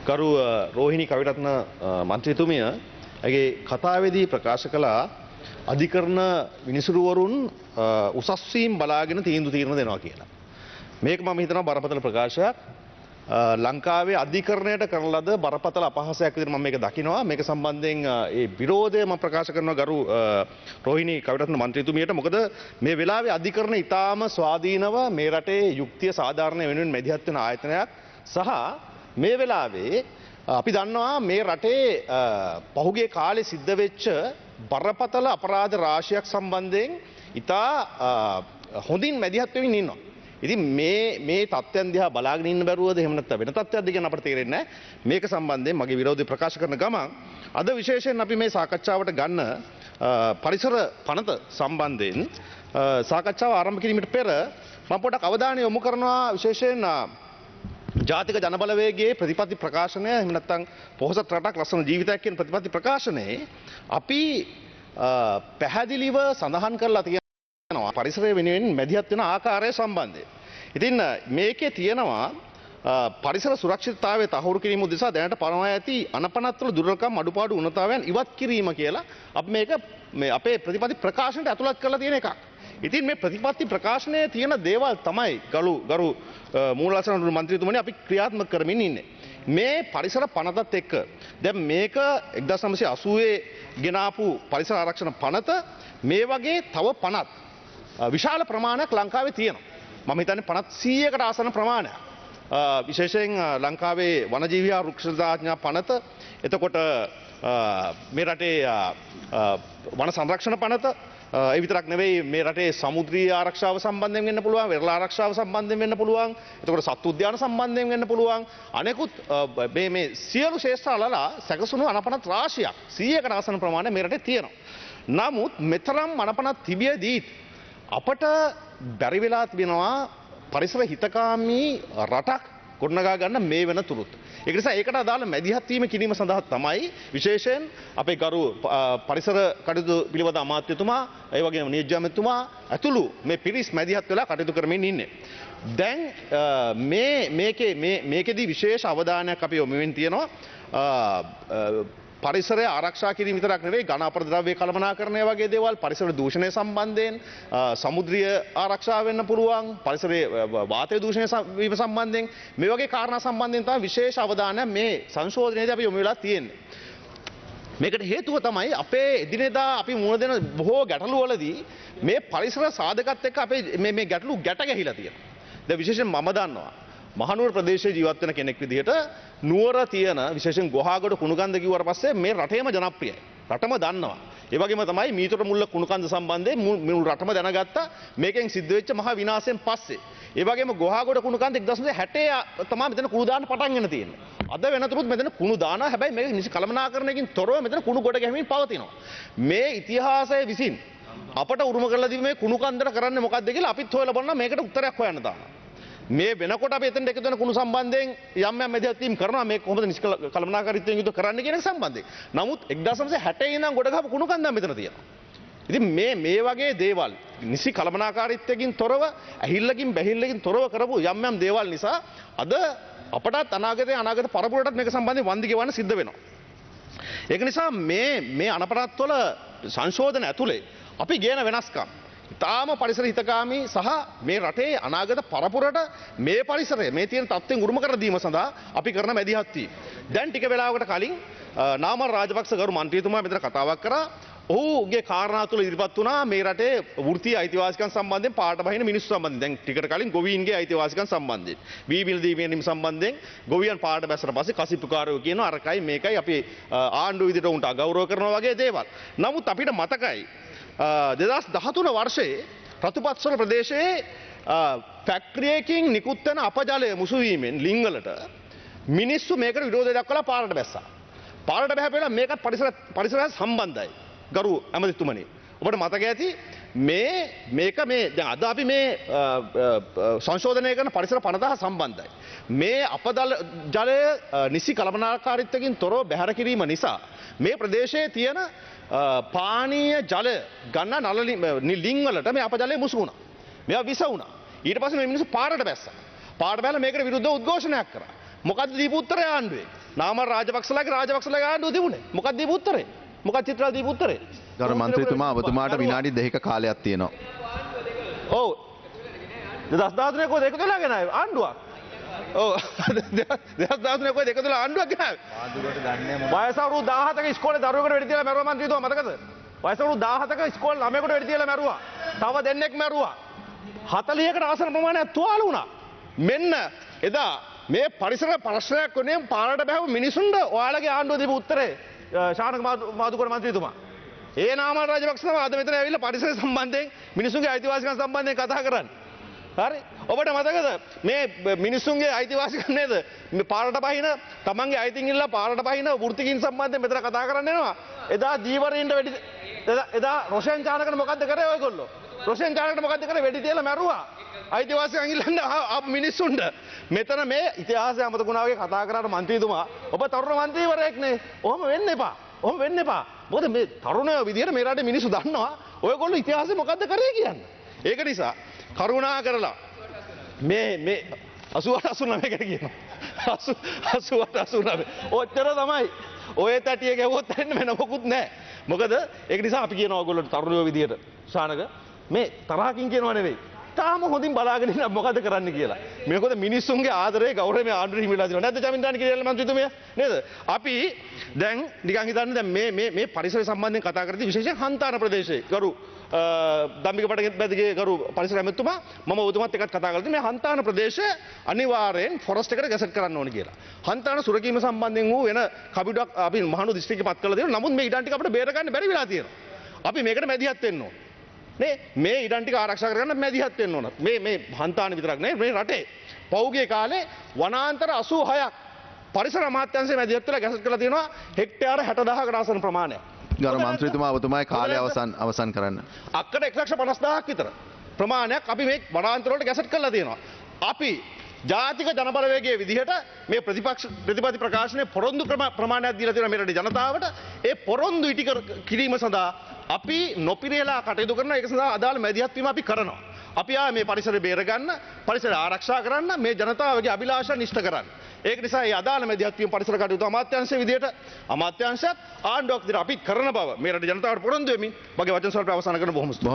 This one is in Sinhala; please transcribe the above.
ගරු රෝහිණී කවිරත්න මන්ත්‍රීතුමිය ඇගේ කතාවේදී ප්‍රකාශ කළා අධිකරණ විනිසුරුවරුන් උසස් වීම් බලාගෙන තීන්දුව දෙනවා කියලා. මේක මම හිතනවා බරපතල ප්‍රකාශයක්. ලංකාවේ අධිකරණයට කරන ලද බරපතල අපහාසයක් විදිහට මම මේක දකිනවා. මේක සම්බන්ධයෙන් ඒ විරෝධය මම ප්‍රකාශ කරනවා ගරු රෝහිණී කවිරත්න මන්ත්‍රීතුමියට. මොකද මේ වෙලාවේ අධිකරණ ඉතාම ස්වාධීනව මේ රටේ යුක්තිය සාධාරණ වෙනුවෙන් මැදිහත් වෙන ආයතනයක් සහ මේ වෙලාවේ අපි දන්නවා මේ රටේ පහුගිය කාලේ සිද්ධ වෙච්ච බරපතල අපරාධ රාශියක් සම්බන්ධයෙන් ඉතා හොඳින් මැදිහත් වෙමින් ඉන්නවා. ඉතින් මේ තත්ත්වයන් දිහා බලාගෙන ඉන්න බැරුවද එහෙම නැත්නම් වෙන තත්ත්වයක්ද කියන අපිට තේරෙන්නේ නැහැ. මේක සම්බන්ධයෙන් මගේ විරෝධය ප්‍රකාශ කරන ගමන් අද විශේෂයෙන් අපි මේ සාකච්ඡාවට ගන්න පරිසර පනත සම්බන්ධයෙන් සාකච්ඡාව ආරම්භ කිරීමට පෙර මම පොඩක් අවධානය යොමු කරනවා විශේෂයෙන් ජාතික ජනබලවේගයේ ප්‍රතිපත්ති ප්‍රකාශනය එහෙම නැත්නම් පොහොසත් රටක් ලස්සන ජීවිතයක් කියන ප්‍රතිපත්ති ප්‍රකාශනයේ අපි පැහැදිලිව සඳහන් කරලා තියෙනවා පරිසරය වෙනුවෙන් මැදිහත් වෙන ආකාරය සම්බන්ධයෙන්. ඉතින් මේකේ තියෙනවා පරිසර සුරක්ෂිතතාවය තහවුරු කිරීම උදෙසා දැනට පනවා ඇති අනපනත්වල දුර්වලකම් අඩුපාඩු උණතාවයන් ඉවත් කිරීම කියලා අපි මේක මේ අපේ ප්‍රතිපත්ති ප්‍රකාශනයට ඇතුළත් කරලා තියෙන එකක්. ඉතින් මේ ප්‍රතිපත්ති ප්‍රකාශනයේ තියෙන දේවල් තමයි ගරු මූලසන මන්ත්‍රීතුමනි අපි ක්‍රියාත්මක කරමින් ඉන්නේ. මේ පරිසර පනතත් එක්ක දැන් මේක 1980 ගෙනාපු පරිසර ආරක්ෂණ පනත මේ වගේ තව පනත් විශාල ප්‍රමාණයක් ලංකාවේ තියෙනවා. මම හිතන්නේ පනත් 100කට ආසන්න ප්‍රමාණයක්. විශේෂයෙන් ලංකාවේ වනජීවී හා වෘක්ෂජාඥා පනත, එතකොට මේ රටේ වන සංරක්ෂණ පනත, ඒ විතරක් නෙවෙයි මේ රටේ සමුද්‍රීය ආරක්ෂාව සම්බන්ධයෙන් වෙන්න පුළුවන්, වෙරළ ආරක්ෂාව සම්බන්ධයෙන් වෙන්න පුළුවන්, එතකොට සත්තු උද්‍යාන සම්බන්ධයෙන් වෙන්න පුළුවන්. අනෙකුත් මේ සියලු ශේෂ්ඨ අලලා සැකසුණු අනපනත් රාශියක් 100කට ආසන්න ප්‍රමාණයක් මේ රටේ තියෙනවා. නමුත් මෙතරම් අනපනත් තිබියදී අපට බැරි වෙලා තිබෙනවා පරිසර හිතකාමී රටක් ගොඩනගා ගන්න මේ වෙන තුරුත්. ඒක නිසා ඒකට අදාළ මැදිහත් වීම කිරීම සඳහා තමයි විශේෂයෙන් අපේ ගරු පරිසර කටයුතු පිළිබඳ අමාත්‍යතුමා, ඒ වගේම නියෝජ්‍ය ඇමතිතුමා ඇතුළු මේ පිරිස් මැදිහත් වෙලා කටයුතු කරමින් ඉන්නේ. දැන් මේකෙදි විශේෂ අවධානයක් අපි යොමු වෙමින් තියෙනවා. පරිසරය ආරක්ෂා කිරීම විතරක් නෙවෙයි ඝන අපද්‍රව්‍ය කළමනාකරණය වගේ දේවල්, පරිසර දූෂණය සම්බන්ධයෙන් සමුද්‍රීය ආරක්ෂා වෙන්න පුළුවන්, පරිසරයේ වාතය දූෂණය වීම සම්බන්ධයෙන් මේ වගේ කාරණා සම්බන්ධයෙන් තමයි විශේෂ අවධානය මේ සංශෝධනයේදී අපි යොමු වෙලා තියෙන්නේ. මේකට හේතුව තමයි අපේ එදිනෙදා අපි මුහුණ දෙන බොහෝ ගැටලු වලදී මේ පරිසර සාධකත් එක්ක අපේ මේ ගැටලු ගැට ගැහිලා තියෙනවා. දැන් විශේෂයෙන් මම දන්නවා මහනුවර ප්‍රදේශයේ ජීවත් වෙන කෙනෙක් විදිහට නුවර තියෙන විශේෂයෙන් ගොහාගොඩ කුණුකන්ද කිව්වට පස්සේ මේ රටේම ජනප්‍රියයි. රටම දන්නවා. ඒ වගේම තමයි මීතර මුල්ල කුණුකන්ද සම්බන්ධයෙන් මුළු රටම දැනගත්තා මේකෙන් සිද්ධ වෙච්ච මහා විනාශයෙන් පස්සේ. ඒ වගේම ගොහාගොඩ කුණුකන්ද 1960 තමයි මෙතන කුණු දාන්න පටන් ගෙන තියෙන්නේ. අද වෙනතුරුත් මෙතන කුණු දානවා. හැබැයි මේක නිසි කළමනාකරණයකින් තොරව මෙතන කුණු ගොඩ ගැහිමින් පවතිනවා. මේ ඉතිහාසය විසින් අපට උරුම කරලා දීම මේ කුණුකන්දට කරන්නේ මොකක්ද කියලා අපිත් හොයලා බලනවා. මේකට උත්තරයක් හොයන්න දානවා. මේ වෙනකොට අපි එතනට එකතු වෙන කුණු සම්බන්ධයෙන් යම් මැදිහත් වීම කරනවා. මේක කොහොමද කළමනාකාරීත්වයෙන් යුතුව කරන්න කියන එක සම්බන්ධයෙන්. නමුත් 1960 ඉඳන් ගොඩ ගහපු කුණු කන්දක් මෙතන තියෙනවා. ඉතින් මේ වගේ දේවල් නිසි කළමනාකාරීත්වයෙන් තොරව, ඇහිල්ලකින් බැහිල්ලකින් තොරව කරපු යම් දේවල් නිසා අද අපටත් අනාගත පරපුරටත් මේක සම්බන්ධයෙන් වන්දි ගෙවන්න සිද්ධ වෙනවා. ඒක නිසා මේ අනපනත්වල සංශෝධන ඇතුලේ අපි ගේන වෙනස්කම් තාම පරිසර හිතකාමී සහ මේ රටේ අනාගත පරපුරට මේ පරිසරය මේ තියෙන තත්ත්වෙන් උරුම කර දීම සඳහා අපි කරන මැදිහත් වීම. දැන් ටික වෙලාවකට කලින් නාමල් රාජපක්ෂ ගරු මන්ත්‍රීතුමා මෙතන කතාවක් කරා. ඔහුගේ කාරණා තුළ ඉදිරිපත් වුණා මේ රටේ වෘත්තීය අයිතිවාසිකම් සම්බන්ධයෙන් පාට බහින මිනිස්සු සම්බන්ධයෙන්. දැන් ටිකට කලින් ගොවීන්ගේ අයිතිවාසිකම් සම්බන්ධයෙන්. වී බිල් දීමේනීම සම්බන්ධයෙන් ගොවියන් පාට බැසට පස්සේ කසිප්පුකාරයෝ කියනවා අරකයි මේකයි අපි ආණ්ඩුව විදිහට උන්ට අගෞරව කරනවා වගේ දේවල්. නමුත් අපිට මතකයි 2013 වර්ෂයේ රතුපත්සල ප්‍රදේශයේ ෆැක්ටරියකින් නිකුත් වෙන අපජලය මුසු වීමෙන් ලිංගලට මිනිස්සු මේකට විරෝධය දක්වලා පාරට බැස්සා. පාරට බැහැපෙලා මේකත් පරිසරයට සම්බන්ධයි. ගරු ඇමතිතුමනි, ඔබට මතක ඇති මේක දැන් අද අපි මේ සංශෝධනය කරන පරිසර පනත හා සම්බන්ධයි. මේ අපදල ජලය නිසි කළමනාකාරීත්වයෙන් තොරව බැහැර කිරීම නිසා මේ ප්‍රදේශයේ තියෙන පානීය ජල ගන්න නල ලිං වලට මේ අපජලය මුසු වුණා. මේවා විස වුණා. ඊට පස්සේ මේ මිනිස්සු පාරට බැස්සා. පාරට බැලලා මේකට විරුද්ධව උද්ඝෝෂණයක් කරා. මොකද්ද දීපු උත්තරය ආණ්ඩුවේ? නාමල් රාජපක්ෂලාගේ ආණ්ඩුව තිබුණේ. මොකක්ද දීපු උත්තරේ? මොකක්ද චිත්‍රා දීපු උත්තරේ? ගරු මන්ත්‍රීතුමා ඔබතුමාට විනාඩි 2ක කාලයක් තියෙනවා. ඔව්. 2013 කොහෙද එකතු වෙලා ගෙනාවේ ආණ්ඩුවක්? ඔව් 2013 කොහෙද එකතු වෙලා ආණ්ඩුවක් ගෙනාවේ? ආදුරට දන්නේ මොනවද? වයස අවුරුදු 17ක ඉස්කෝලේ දරුවෙකුට වෙඩි තියලා මැරුවා මන්ත්‍රීතුමා මතකද? වයස අවුරුදු 17ක ඉස්කෝලේ ළමයෙකුට වෙඩි තියලා මැරුවා. තව දෙන්නෙක් මැරුවා. 40කට ආසන ප්‍රමාණයක් තුවාල වුණා. මෙන්න එදා මේ පරිසර ප්‍රශ්නයක් වුණේ පාරට බැහැව මිනිසුන්ට ඔයාලගේ ආණ්ඩුව දීපු උත්තරේ ශානක මාදුකර මන්ත්‍රීතුමා. ඒ නාමල් රාජපක්ෂම අද මෙතන ඇවිල්ලා පරිසර සම්බන්ධයෙන් මිනිසුන්ගේ අයිතිවාසිකම් සම්බන්ධයෙන් කතා කරන්නේ. හරි? ඔබට මතකද මේ මිනිසුන්ගේ අයිතිවාසිකම් නේද? මේ පාරට බහින තමන්ගේ අයිතින් ඉල්ලලා පාරට බහින වෘත්තිකින් සම්බන්ධයෙන් මෙතන කතා කරන්න එනවා. එදා ජීවරින්ට වෙඩි එදා රොෂන් චානකට මොකද්ද කරේ ඔයගොල්ලෝ? රොෂන් චානකට මොකද්ද කරේ? වෙඩි තියලා මැරුවා. අයිතිවාසිකම් ඉල්ලන්න මිනිස්සුන්ට. මෙතන මේ ඉතිහාසය අමතකුණා වගේ කතා කරාට මන්ත්‍රීතුමා ඔබ තරුණ මන්ත්‍රීවරයෙක් නේ. ඔහොම වෙන්න එපා. ඔහොම වෙන්න එපා. මොකද මේ තරුණයෝ විදියට මේ රටේ මිනිස්සු දන්නවා ඔයගොල්ලෝ ඉතිහාසය මොකද්ද කරේ කියන්න. ඒක නිසා කරුණා කරලා මේ 88 89 කට කියනවා. 88 89 ඔච්චර තමයි. ඔය තැටිය ගැවුවොත් එන්න වෙන මොකුත් නැහැ. මොකද ඒක නිසා අපි කියනවා ඔයගොල්ලෝ තරුණයෝ විදියට ශානක මේ තරහකින් කියනවා නෙවෙයි. තාම හොඳින් බලාගෙන ඉන්න මොකද කරන්න කියලා. මේකද මිනිස්සුන්ගේ ආදරේ ගෞරවය ආණ්ඩුවේ හිමිලා තියෙනවා. නැද්ද චමින්දානි කියලා මන්ත්‍රීතුමිය නේද? අපි දැන් නිකන් හිතන්න දැන් මේ පරිසර සම්බන්ධයෙන් කතා කරද්දී විශේෂයෙන් හන්තාන ප්‍රදේශයේ ගරු දම්බික පටගේ ගරු පරිසර ඇමතුමා මම ඔබතුමාත් එක්කත් කතා කරලා මේ හන්තාන ප්‍රදේශය අනිවාර්යෙන් ෆොරස්ට් එකට ගැසට් කරන්න ඕනේ කියලා. හන්තාන සුරකීම සම්බන්ධයෙන් වූ වෙන කබිඩක් අපි මහනු දිස්ත්‍රික්කෙ පත් කරලා තියෙනවා. නමුත් මේ ඉඩම් ටික අපිට බේර ගන්න බැරි වෙලා තියෙනවා. අපි මේකට මැදිහත් වෙන්න ඕනේ. නේ මේ ඉඩම් ටික ආරක්ෂා කරගන්න මැදිහත් වෙන්න ඕන. මේ හන්තාන විතරක් නෙවෙයි මේ රටේ පෞගේ කාලේ වනාන්තර 86ක් පරිසර අමාත්‍යාංශයේ මැදිහත් වෙලා ගැසට් කරලා තියෙනවා හෙක්ටයාර 60000කට ආසන්න ප්‍රමාණයක්. ගරු මන්ත්‍රීතුමා ඔබතුමායි කාලය අවසන් කරන්න. අක්කඩ 1,50,000ක් විතර ප්‍රමාණයක් අපි මේ වනාන්තර වලට ගැසට් කරලා තියෙනවා. අපි ජාතික ජනබලවේගයේ විදිහට මේ ප්‍රතිපත්ති ප්‍රකාශනයේ පොරොන්දු ප්‍රමාණයක් දීලා තියෙනවා මේ රටේ ජනතාවට. ඒ පොරොන්දු ඉටි කිරීම සඳහා අපි නොපිරේලා කටයුතු කරන ඒක සඳහා අදාළ මැදිහත් වීම අපි කරනවා. අපි මේ පරිසරය බේර ගන්න, පරිසරය ආරක්ෂා කරන්න, මේ ජනතාවගේ අභිලාෂයන් ඉෂ්ට කරන්න. ඒක නිසා මේ අදාළ මැදිහත් වීම පරිසර කටයුතු අමාත්‍යාංශයේ විදිහට අමාත්‍යාංශයත් ආණ්ඩුවක් විදිහට අපි කරන බව මේ රටේ ජනතාවට පොරොන්දු වෙමින් මගේ වචන ස්වල්පය අවසන් කරන බොහොම ස්තුතියි.